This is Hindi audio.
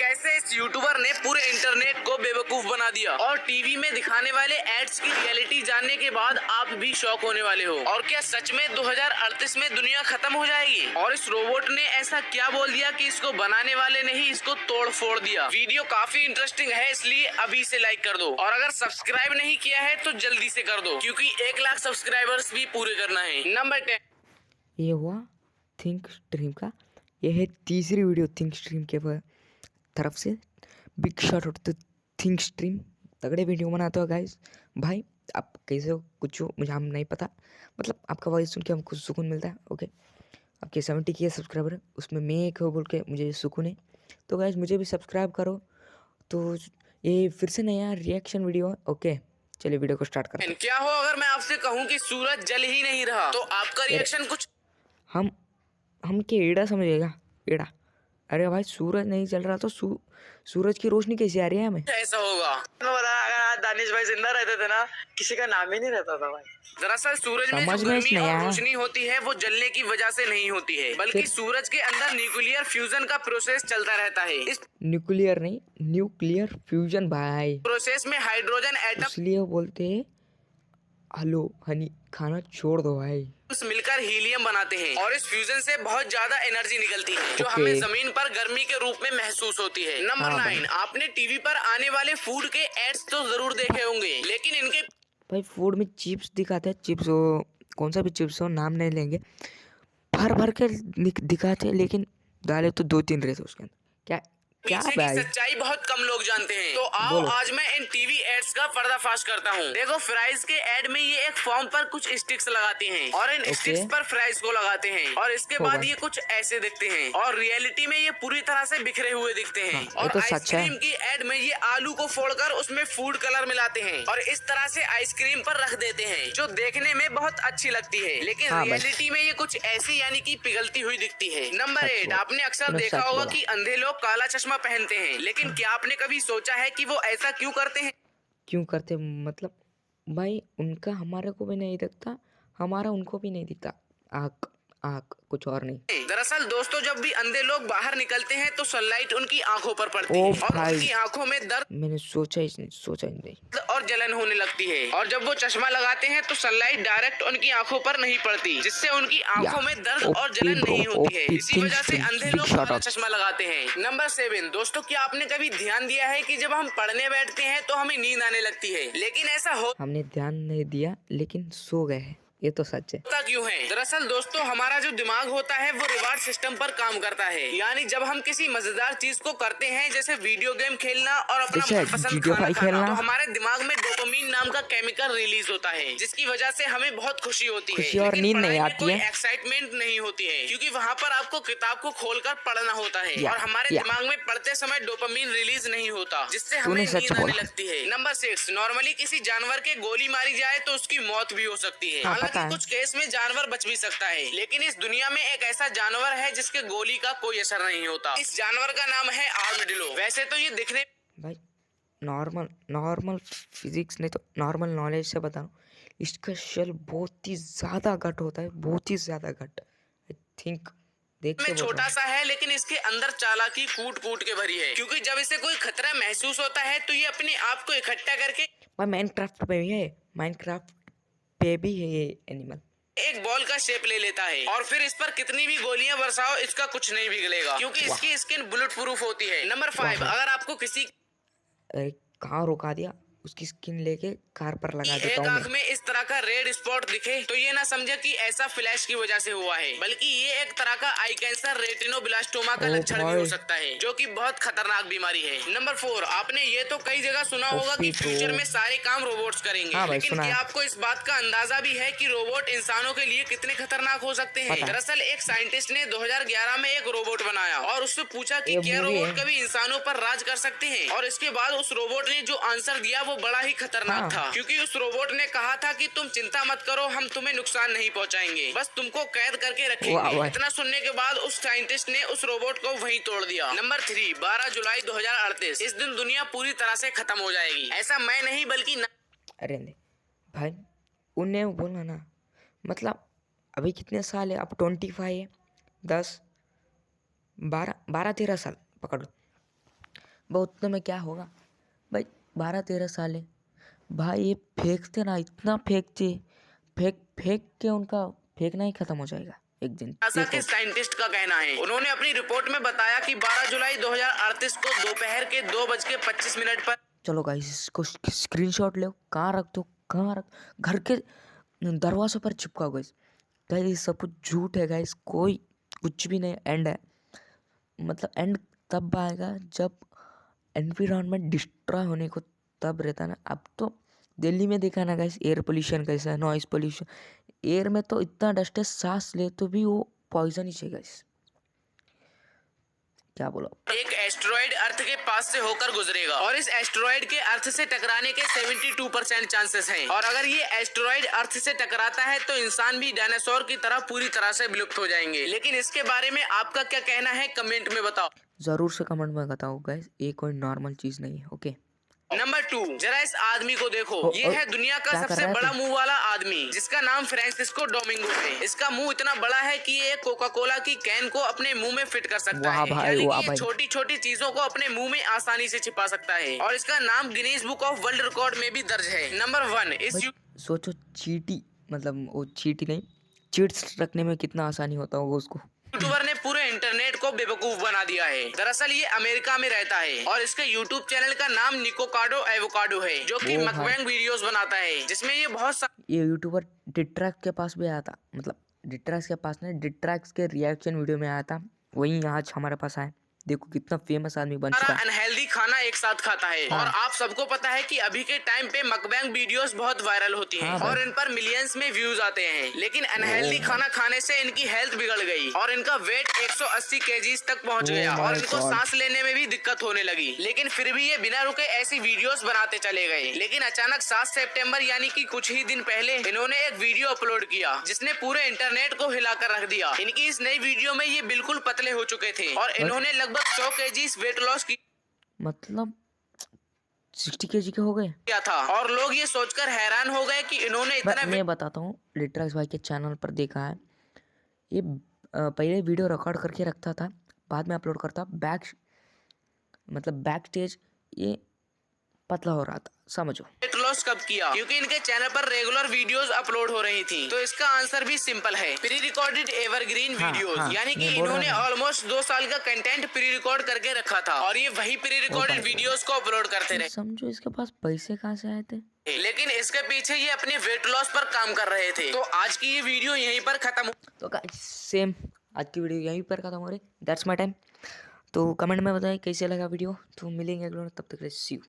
कैसे इस यूट्यूबर ने पूरे इंटरनेट को बेवकूफ बना दिया और टीवी में दिखाने वाले एड्स की रियलिटी जानने के बाद आप भी शॉक होने वाले हो। और क्या सच में 2038 में दुनिया खत्म हो जाएगी? और इस रोबोट ने ऐसा क्या बोल दिया कि इसको बनाने वाले ने ही इसको तोड़ फोड़ दिया। वीडियो काफी इंटरेस्टिंग है, इसलिए अभी से लाइक कर दो और अगर सब्सक्राइब नहीं किया है तो जल्दी से कर दो, क्योंकि 1 लाख सब्सक्राइबर्स भी पूरे करना है। नंबर 10 ये हुआ थिंक स्ट्रीम का। ये है तीसरी वीडियो थिंक स्ट्रीम के तरफ से। Big shot out to think stream. तगड़े वीडियो बनाते हो गाइस। भाई आप कैसे हो, कुछ हो मुझे हम नहीं पता, मतलब आपका वॉइस सुन के हमको सुकून मिलता है। ओके, आपके 70 के सब्सक्राइबर है, उसमें मैं एक हो बोल के मुझे सुकून है। तो गाइस मुझे भी सब्सक्राइब करो। तो ये फिर से नया रिएक्शन वीडियो है। ओके चलिए वीडियो को स्टार्ट करते हैं। क्या हो अगर मैं आपसे कहूँ कि सूरज जल ही नहीं रहा तो आपका रिएक्शन कुछ हम क्या एड़ा समझेगा, एड़ा। अरे भाई सूरज नहीं चल रहा तो सूरज की रोशनी कैसे आ रही है हमें? ऐसा होगा। मैं बता, अगर आज दानिश भाई जिंदा रहते थे ना, किसी का नाम ही नहीं रहता था भाई। दरअसल सूरज में जो समझ में गर्मी नहीं और आया। रोशनी होती है वो जलने की वजह से नहीं होती है, बल्कि सूरज के अंदर न्यूक्लियर फ्यूजन का प्रोसेस चलता रहता है। इस न्यूक्लियर नहीं, न्यूक्लियर फ्यूजन भाई। प्रोसेस में हाइड्रोजन एटम इसलिए बोलते हैं हेलो हनी खाना छोड़ दो भाई। मिलकर हीलियम बनाते हैं और इस फ्यूजन से बहुत ज्यादा एनर्जी निकलती है जो हमें जमीन पर गर्मी के रूप में महसूस होती है। नंबर 9, आपने टीवी पर आने वाले फूड के एड्स तो जरूर देखे होंगे, लेकिन इनके भाई फूड में चिप्स दिखाते हैं, चिप्स हो कौन सा भी चिप्स हो, नाम नहीं लेंगे, भर भर के दिखाते हैं, लेकिन डाले तो 2-3 रहते उसके अंदर। क्या क्या पीछे की भाई? सच्चाई बहुत कम लोग जानते हैं। तो आओ बोलो। आज मैं इन टीवी एड्स का पर्दाफाश करता हूँ। देखो, फ्राइज के एड में ये एक फॉर्म पर कुछ स्टिक्स लगाते हैं और इन स्टिक्स पर फ्राइज को लगाते हैं और इसके बाद ये कुछ ऐसे दिखते हैं और रियलिटी में ये पूरी तरह से बिखरे हुए दिखते हैं। और तो सच है। आइसक्रीम की एड में ये आलू को फोड़कर उसमें फूड कलर मिलाते हैं और इस तरह से आइसक्रीम पर रख देते हैं, जो देखने में बहुत अच्छी लगती है, लेकिन रियलिटी में ये कुछ ऐसी यानी कि पिघलती हुई दिखती है। नंबर 8, आपने अक्सर देखा होगा कि अंधे लोग काला चश्मा पहनते हैं, लेकिन क्या आपने कभी सोचा है कि वो ऐसा क्यों करते हैं? क्यों करते मतलब भाई उनका हमारे को भी नहीं दिखता, हमारा उनको भी नहीं दिखता। आँख आँख कुछ और नहीं। दरअसल दोस्तों, जब भी अंधे लोग बाहर निकलते हैं तो सनलाइट उनकी आंखों पर पड़ती है और उनकी आंखों में दर्द, मैंने सोचा ही नहीं। और जलन होने लगती है। और जब वो चश्मा लगाते हैं तो सनलाइट डायरेक्ट उनकी आंखों पर नहीं पड़ती, जिससे उनकी आंखों में दर्द और जलन नहीं होती है। इसी वजह से अंधे लोग काला चश्मा लगाते हैं। नंबर 7, दोस्तों, क्या आपने कभी ध्यान दिया है कि जब हम पढ़ने बैठते हैं तो हमें नींद आने लगती है, लेकिन ऐसा हमने ध्यान नहीं दिया लेकिन सो गए हैं, ये तो सच है। होता क्यों है? दरअसल दोस्तों, हमारा जो दिमाग होता है वो रिवार्ड सिस्टम पर काम करता है। यानी जब हम किसी मजेदार चीज को करते हैं, जैसे वीडियो गेम खेलना और अपना मनपसंद खाना खाना, तो हमारे दिमाग में डोपामिन नाम का केमिकल रिलीज होता है, जिसकी वजह से हमें बहुत खुशी होती है, और नींद नहीं आती कोई है, एक्साइटमेंट नहीं होती है, क्योंकि वहाँ पर आपको किताब को खोलकर पढ़ना होता है और हमारे दिमाग में पढ़ते समय डोपामिन रिलीज नहीं होता, जिससे हमें नींद आने लगती है। नंबर 6, नॉर्मली किसी जानवर के गोली मारी जाए तो उसकी मौत भी हो सकती है। हालांकि कुछ केस में जानवर बच भी सकता है, लेकिन इस दुनिया में एक ऐसा जानवर है जिसके गोली का कोई असर नहीं होता। इस जानवर का नाम है आर्madillo। वैसे तो ये दिखने भाई नॉर्मल फिजिक्स नहीं तो नॉर्मल नॉलेज से बता रहा हूँ, इसका शेल बहुत ही ज्यादा घट होता है, बहुत ही ज्यादा घट। आई थिंक देख में छोटा सा है, लेकिन इसके अंदर चालाकी कूट कूट के भरी है, क्योंकि जब इसे कोई खतरा महसूस होता है तो ये अपने आप को इकट्ठा करके माइनक्राफ्ट पे भी है, माइनक्राफ्ट पे भी है ये एनिमल, एक बॉल का शेप ले लेता है और फिर इस पर कितनी भी गोलियां बरसाओ इसका कुछ नहीं बिगड़ेगा, क्योंकि इसकी स्किन बुलेट प्रूफ होती है। नंबर 5, अगर आपको किसी कहाँ रोका दिया, उसकी स्किन लेके कार पर लगा देता हूँ आंख में इस तरह का रेड स्पॉट दिखे तो ये ना समझे कि ऐसा फ्लैश की वजह से हुआ है, बल्कि ये एक तरह का आई कैंसर रेटिनोब्लास्टोमा का लक्षण भी हो सकता है, जो कि बहुत खतरनाक बीमारी है। नंबर 4, आपने ये तो कई जगह सुना होगा कि फ्यूचर में सारे काम रोबोट्स करेंगे, लेकिन क्या आपको इस बात का अंदाजा भी है कि रोबोट इंसानों के लिए कितने खतरनाक हो सकते हैं? दरअसल एक साइंटिस्ट ने 2011 में एक रोबोट बनाया और उससे पूछा कि क्या रोबोट कभी इंसानों पर राज कर सकते हैं, और इसके बाद उस रोबोट ने जो आंसर दिया वो बड़ा ही खतरनाक था, क्योंकि उस रोबोट ने कहा था कि तुम चिंता मत करो, हम तुम्हें नुकसान नहीं पहुंचाएंगे, बस तुमको कैद करके रखेंगे। इतना सुनने के बाद उस साइंटिस्ट ने उस रोबोट को वहीं तोड़ दिया। नंबर 3, 12 जुलाई 2038, इस दिन दुनिया पूरी तरह से खत्म हो जाएगी। ऐसा मैं नहीं बल्कि अरे भाई उन्हें बोला ना, मतलब अभी कितने साल है, अब 25 है, 10 12 13 साल पकड़ लो, भाई उतने में क्या होगा भाई, 12-13 साल है भाई। ये फेंकते ना, इतना फेंकते, फेंक फेंक के उनका फेंकना ही खत्म हो जाएगा एक दिन। नासा देखो के साइंटिस्ट का कहना है, उन्होंने अपनी रिपोर्ट में बताया कि 12 जुलाई 2038 को दोपहर के 2:25 पर। चलो गाइस इसको स्क्रीनशॉट लो, कहाँ रख दो, कहाँ रख, घर के दरवाजे पर चिपकाओ गाइस। गाइस ये सब कुछ झूठ है गाइस, कोई कुछ भी नहीं एंड है। मतलब एंड तब आएगा जब एनवायरनमेंट डिस्ट्रॉय होने को तब रहता ना। अब तो दिल्ली में देखा ना गाइस, एयर पोल्यूशन कैसा है, नॉइस पोल्यूशन, एयर में तो इतना डस्ट है, सांस ले तो भी वो पॉइजन ही है गाइस। क्या बोलो। एक एस्टेरॉइड अर्थ के पास से होकर गुजरेगा और इस एस्टेरॉइड के अर्थ से टकराने के 72% चांसेस हैं। और अगर ये एस्टेरॉइड अर्थ से टकराता है तो इंसान भी डायनासोर की तरह पूरी तरह से विलुप्त हो जाएंगे। लेकिन इसके बारे में आपका क्या कहना है, कमेंट में बताओ। जरूर से कमेंट में बताओ गाइस, ये कोई नॉर्मल चीज नहीं है। ओके नंबर 2, जरा इस आदमी को देखो। ये है दुनिया का क्या कर सबसे रहा है बड़ा तू? मुंह वाला आदमी, जिसका नाम फ्रांसिस्को डोमिंगो है। इसका मुंह इतना बड़ा है कि ये कोका कोला की कैन को अपने मुंह में फिट कर सकता वाह है। भाई, यानी वाह कि ये भाई। छोटी छोटी चीजों को अपने मुंह में आसानी से छिपा सकता है और इसका नाम Guinness book of world record में भी दर्ज है। नंबर 1, इस भाई सोचो, चींटी, मतलब वो चींटी नहीं, चीट्स रखने में कितना आसानी होता होगा उसको। यूट्यूबर ने पूरे इंटरनेट को बेवकूफ बना दिया है। दरअसल ये अमेरिका में रहता है और इसके यूट्यूब चैनल का नाम निकोकाडो एवोकाडो है, जो कि ओ भाई। मकबैंग वीडियोस बनाता है, जिसमें ये बहुत ये यूट्यूबर डिट्रैक्स के पास भी आया था, मतलब डिट्रैक्स के पास नहीं, डिट्रैक्स के रिएक्शन वीडियो में आया था, वही आज हमारे पास आया। देखो कितना फेमस आदमी बन चुका है। अनहेल्दी खाना एक साथ खाता है। हाँ। और आप सबको पता है कि अभी के टाइम पे मकबैंग वीडियोस बहुत वायरल होती हैं हाँ भाई। और इन पर मिलियंस में व्यूज आते हैं। लेकिन अनहेल्दी खाना खाने से इनकी हेल्थ बिगड़ गई और इनका वेट 180 केजीज तक पहुंच गया और इनको सांस लेने में भी दिक्कत होने लगी। लेकिन फिर भी ये बिना रुके ऐसी वीडियोस बनाते चले गए। लेकिन अचानक 7 सितंबर यानी कि कुछ ही दिन पहले इन्होंने एक वीडियो अपलोड किया, जिसने पूरे इंटरनेट को हिलाकर रख दिया। इनकी इस नई वीडियो में ये बिल्कुल पतले हो चुके थे और इन्होंने लगभग 100 केजीज वेट लॉस मतलब 60 केजी के हो गए। किया था और लोग ये सोचकर हैरान हो गए कि इन्होंने इतना मैं बताता हूँ, लिटरस भाई के चैनल पर देखा है। ये पहले वीडियो रिकॉर्ड करके रखता था, बाद में अपलोड करता, बैक स्टेज ये पतला हो रहा था, समझो। वेट लॉस कब किया? क्योंकि इनके चैनल पर रेगुलर वीडियोस अपलोड हो रही थी। तो इसका आंसर भी सिंपल है, प्री रिकॉर्डेड एवरग्रीन वीडियोस। यानी कि इन्होंने ऑलमोस्ट 2 साल का कंटेंट प्री रिकॉर्ड करके रखा था और ये वही प्री रिकॉर्डेड वीडियोस को अपलोड करते रहे। समझो इसके पास पैसे कहाँ से आए थे, लेकिन इसके पीछे ये अपने वेट लॉस पर काम कर रहे थे। तो आज की ये वीडियो यहीं पर खत्म। तो सेम आज की वीडियो यहीं पर खत्म हो रही। That's my time. तो कमेंट में बताएं कैसे लगा वीडियो। तो मिलेंगे अगले, तब तक सी यू।